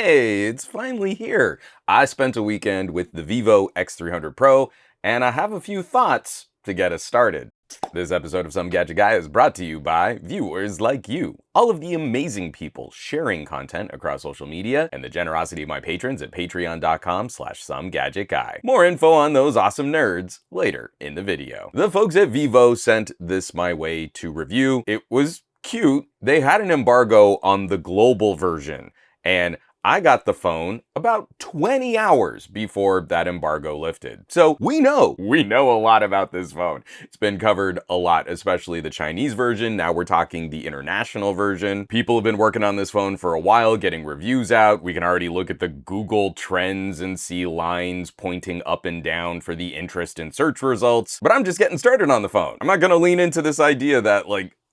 Hey, it's finally here. I spent a weekend with the Vivo X300 Pro, and I have a few thoughts to get us started. This episode of Some Gadget Guy is brought to you by viewers like you, all of the amazing people sharing content across social media, and the generosity of my patrons at patreon.com/SomeGadgetGuy. More info on those awesome nerds later in the video. The folks at Vivo sent this my way to review. It was cute. They had an embargo on the global version, and I got the phone about 20 hours before that embargo lifted. So we know a lot about this phone. It's been covered a lot, especially the Chinese version. Now we're talking the international version. People have been working on this phone for a while, getting reviews out. We can already look at the Google trends and see lines pointing up and down for the interest in search results. But I'm just getting started on the phone. I'm not gonna lean into this idea that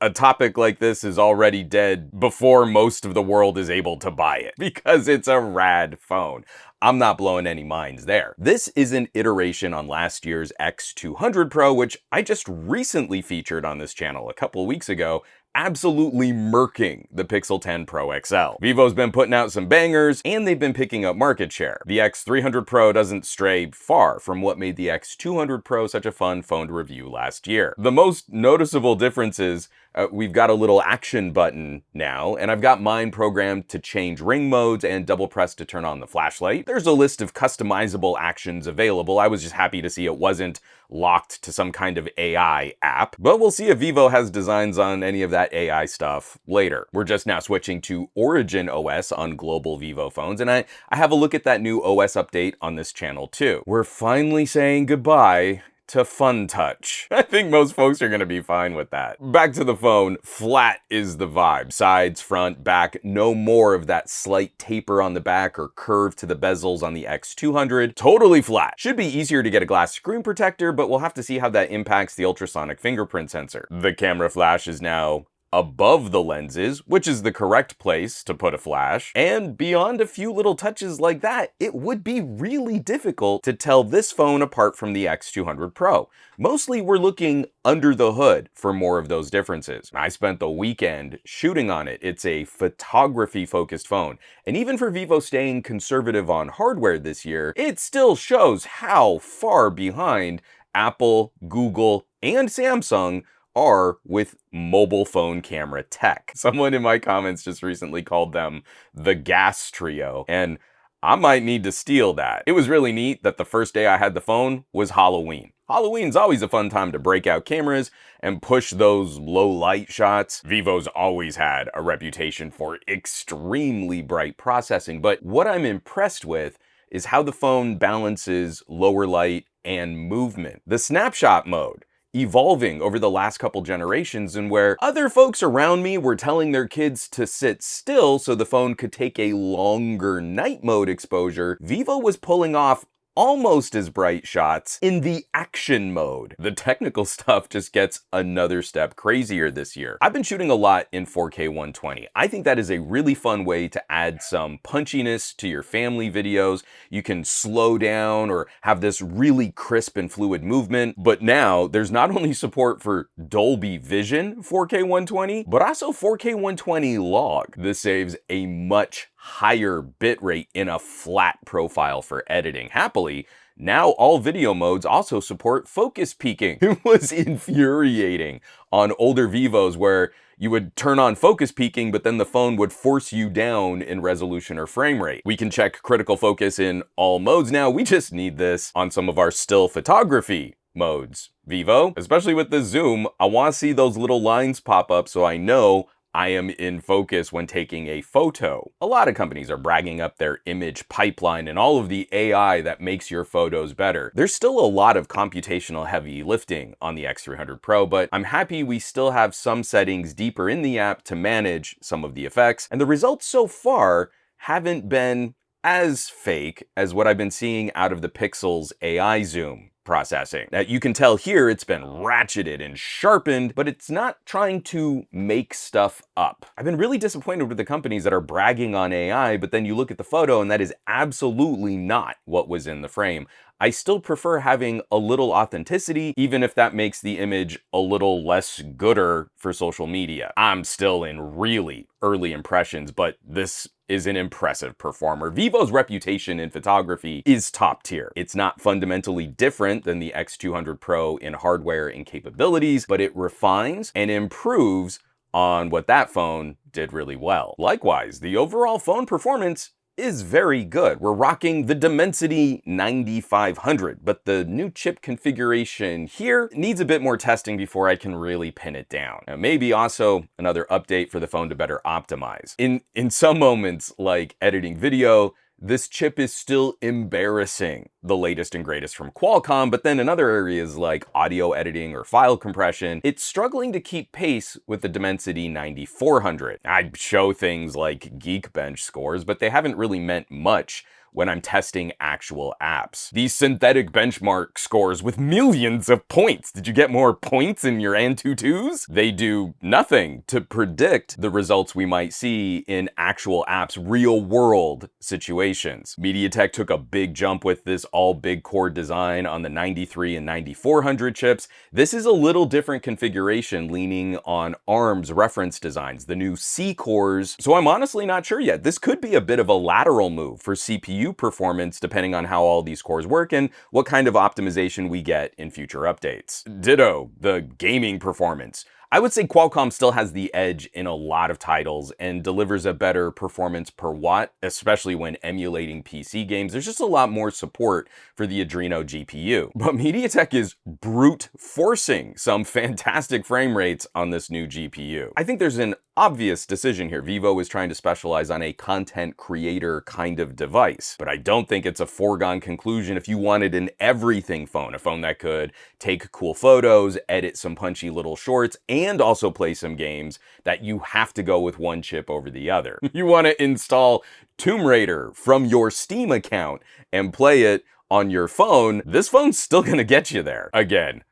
a topic like this is already dead before most of the world is able to buy it, because it's a rad phone. I'm not blowing any minds there. This is an iteration on last year's X200 Pro, which I just recently featured on this channel a couple of weeks ago, absolutely murking the Pixel 10 Pro XL. Vivo's been putting out some bangers, and they've been picking up market share. The X300 Pro doesn't stray far from what made the X200 Pro such a fun phone to review last year. The most noticeable difference is we've got a little action button now, and I've got mine programmed to change ring modes and double press to turn on the flashlight. There's a list of customizable actions available. I was just happy to see it wasn't locked to some kind of AI app, but we'll see if Vivo has designs on any of that AI stuff later. We're just now switching to Origin OS on global Vivo phones, and I have a look at that new OS update on this channel too. We're finally saying goodbye to Fun Touch. I think most folks are gonna be fine with that. Back to the phone, flat is the vibe. Sides, front, back, no more of that slight taper on the back or curve to the bezels on the X200. Totally flat. Should be easier to get a glass screen protector, but we'll have to see how that impacts the ultrasonic fingerprint sensor. The camera flash is now above the lenses, which is the correct place to put a flash. And beyond a few little touches like that, it would be really difficult to tell this phone apart from the X200 Pro. Mostly we're looking under the hood for more of those differences. I spent the weekend shooting on it. It's a photography focused phone. And even for Vivo staying conservative on hardware this year, it still shows how far behind Apple, Google, and Samsung are with mobile phone camera tech. Someone in my comments just recently called them the gas trio, and I might need to steal that. It was really neat that the first day I had the phone was Halloween. Halloween's always a fun time to break out cameras and push those low light shots. Vivo's always had a reputation for extremely bright processing, but what I'm impressed with is how the phone balances lower light and movement. The snapshot mode evolving over the last couple generations, and where other folks around me were telling their kids to sit still so the phone could take a longer night mode exposure, Vivo was pulling off almost as bright shots in the action mode. The technical stuff just gets another step crazier this year. I've been shooting a lot in 4K 120. I think that is a really fun way to add some punchiness to your family videos. You can slow down or have this really crisp and fluid movement, but now there's not only support for Dolby Vision 4K 120, but also 4K 120 log. This saves a much higher bitrate in a flat profile for editing. Happily, now all video modes also support focus peaking. It was infuriating on older Vivos where you would turn on focus peaking, but then the phone would force you down in resolution or frame rate. We can check critical focus in all modes now. We just need this on some of our still photography modes. Vivo, especially with the zoom, I want to see those little lines pop up so I know I am in focus when taking a photo. A lot of companies are bragging up their image pipeline and all of the AI that makes your photos better. There's still a lot of computational heavy lifting on the X300 Pro, but I'm happy we still have some settings deeper in the app to manage some of the effects, and the results so far haven't been as fake as what I've been seeing out of the Pixel's AI zoom processing. Now you can tell here it's been ratcheted and sharpened, but it's not trying to make stuff up. I've been really disappointed with the companies that are bragging on AI, but then you look at the photo and that is absolutely not what was in the frame. I still prefer having a little authenticity, even if that makes the image a little less gooder for social media. I'm still in really early impressions, but this is an impressive performer. Vivo's reputation in photography is top tier. It's not fundamentally different than the X200 Pro in hardware and capabilities, but it refines and improves on what that phone did really well. Likewise, the overall phone performance is very good. We're rocking the Dimensity 9500, but the new chip configuration here needs a bit more testing before I can really pin it down. Now, maybe also another update for the phone to better optimize. In some moments, like editing video, this chip is still embarrassing the latest and greatest from Qualcomm, but then in other areas like audio editing or file compression, it's struggling to keep pace with the Dimensity 9400. I show things like Geekbench scores, but they haven't really meant much when I'm testing actual apps. These synthetic benchmark scores with millions of points. Did you get more points in your AnTuTus? They do nothing to predict the results we might see in actual apps, real world situations. MediaTek took a big jump with this all big core design on the 93 and 9400 chips. This is a little different configuration leaning on ARM's reference designs, the new C cores. So I'm honestly not sure yet. This could be a bit of a lateral move for CPU performance depending on how all these cores work and what kind of optimization we get in future updates. Ditto, the gaming performance. I would say Qualcomm still has the edge in a lot of titles and delivers a better performance per watt, especially when emulating PC games. There's just a lot more support for the Adreno GPU. But MediaTek is brute forcing some fantastic frame rates on this new GPU. I think there's an obvious decision here. Vivo is trying to specialize on a content creator kind of device, but I don't think it's a foregone conclusion if you wanted an everything phone, a phone that could take cool photos, edit some punchy little shorts, and also play some games, that you have to go with one chip over the other. You want to install Tomb Raider from your Steam account and play it on your phone, this phone's still gonna get you there. Again,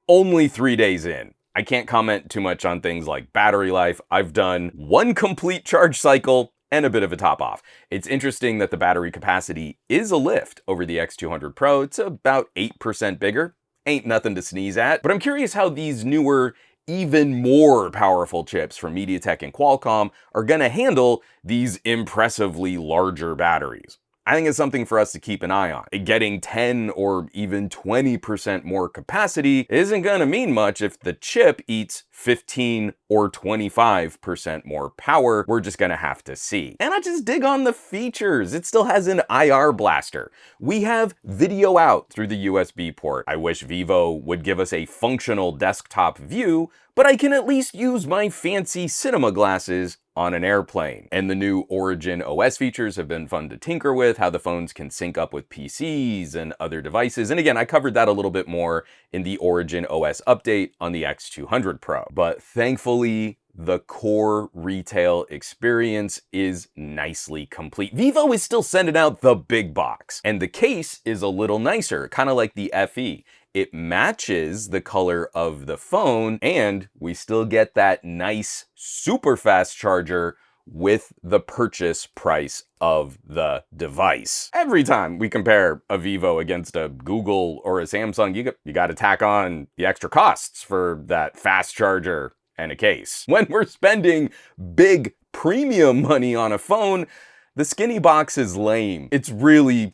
only 3 days in. I can't comment too much on things like battery life. I've done one complete charge cycle and a bit of a top off. It's interesting that the battery capacity is a lift over the X200 Pro. It's about 8% bigger. Ain't nothing to sneeze at. But I'm curious how these newer, even more powerful chips from MediaTek and Qualcomm are gonna handle these impressively larger batteries. I think it's something for us to keep an eye on. Getting 10 or even 20% more capacity isn't gonna mean much if the chip eats 15 or 25% more power. We're just gonna have to see. And I just dig on the features. It still has an IR blaster. We have video out through the USB port. I wish Vivo would give us a functional desktop view, but I can at least use my fancy cinema glasses on an airplane. And the new Origin OS features have been fun to tinker with, how the phones can sync up with PCs and other devices. And again, I covered that a little bit more in the Origin OS update on the X200 Pro. But thankfully, the core retail experience is nicely complete. Vivo is still sending out the big box, and the case is a little nicer, kind of like the FE. It matches the color of the phone, and we still get that nice, super fast charger with the purchase price of the device. Every time we compare a Vivo against a Google or a Samsung, you got to tack on the extra costs for that fast charger and a case. When we're spending big premium money on a phone, the skinny box is lame. It's really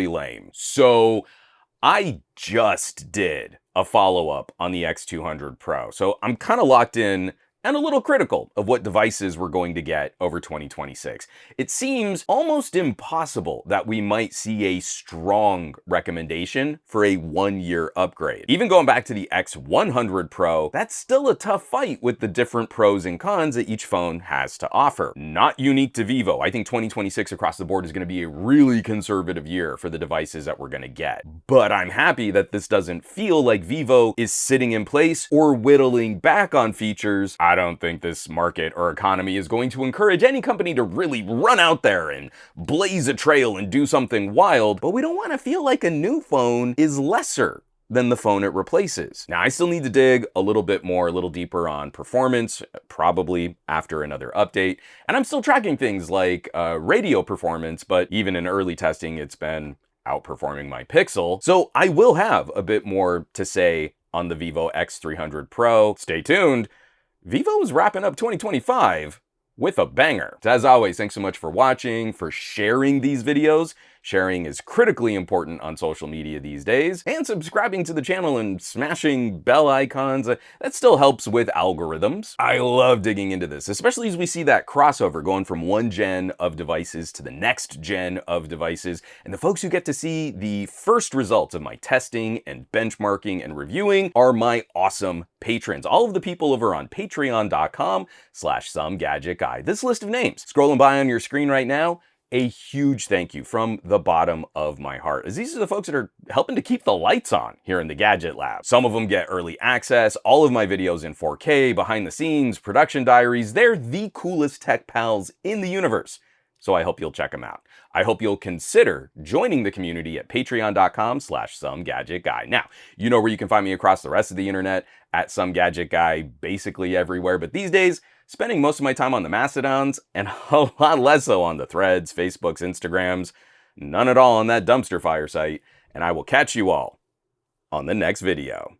lame. So I just did a follow-up on the X200 Pro. So I'm kind of locked in and a little critical of what devices we're going to get over 2026. It seems almost impossible that we might see a strong recommendation for a 1-year upgrade. Even going back to the X100 Pro, that's still a tough fight with the different pros and cons that each phone has to offer. Not unique to Vivo. I think 2026 across the board is going to be a really conservative year for the devices that we're going to get. But I'm happy that this doesn't feel like Vivo is sitting in place or whittling back on features. I don't think this market or economy is going to encourage any company to really run out there and blaze a trail and do something wild, but we don't want to feel like a new phone is lesser than the phone it replaces. Now, I still need to dig a little bit more, a little deeper on performance, probably after another update. And I'm still tracking things like radio performance, but even in early testing, it's been outperforming my Pixel, so I will have a bit more to say on the Vivo X300 Pro. Stay tuned. Vivo is wrapping up 2025 with a banger. So as always, thanks so much for watching, for sharing these videos. Sharing is critically important on social media these days, and subscribing to the channel and smashing bell icons, that still helps with algorithms. I love digging into this, especially as we see that crossover going from one gen of devices to the next gen of devices, and the folks who get to see the first results of my testing and benchmarking and reviewing are my awesome patrons. All of the people over on patreon.com/SomeGadgetGuy. This list of names scrolling by on your screen right now, a huge thank you from the bottom of my heart, as these are the folks that are helping to keep the lights on here in the Gadget Lab. Some of them get early access, all of my videos in 4K, behind the scenes, production diaries. They're the coolest tech pals in the universe, so I hope you'll check them out. I hope you'll consider joining the community at patreon.com/SomeGadgetGuy. Now, you know where you can find me across the rest of the internet, at SomeGadgetGuy, basically everywhere, but these days, spending most of my time on the Mastodons and a lot less so on the Threads, Facebooks, Instagrams, none at all on that dumpster fire site, and I will catch you all on the next video.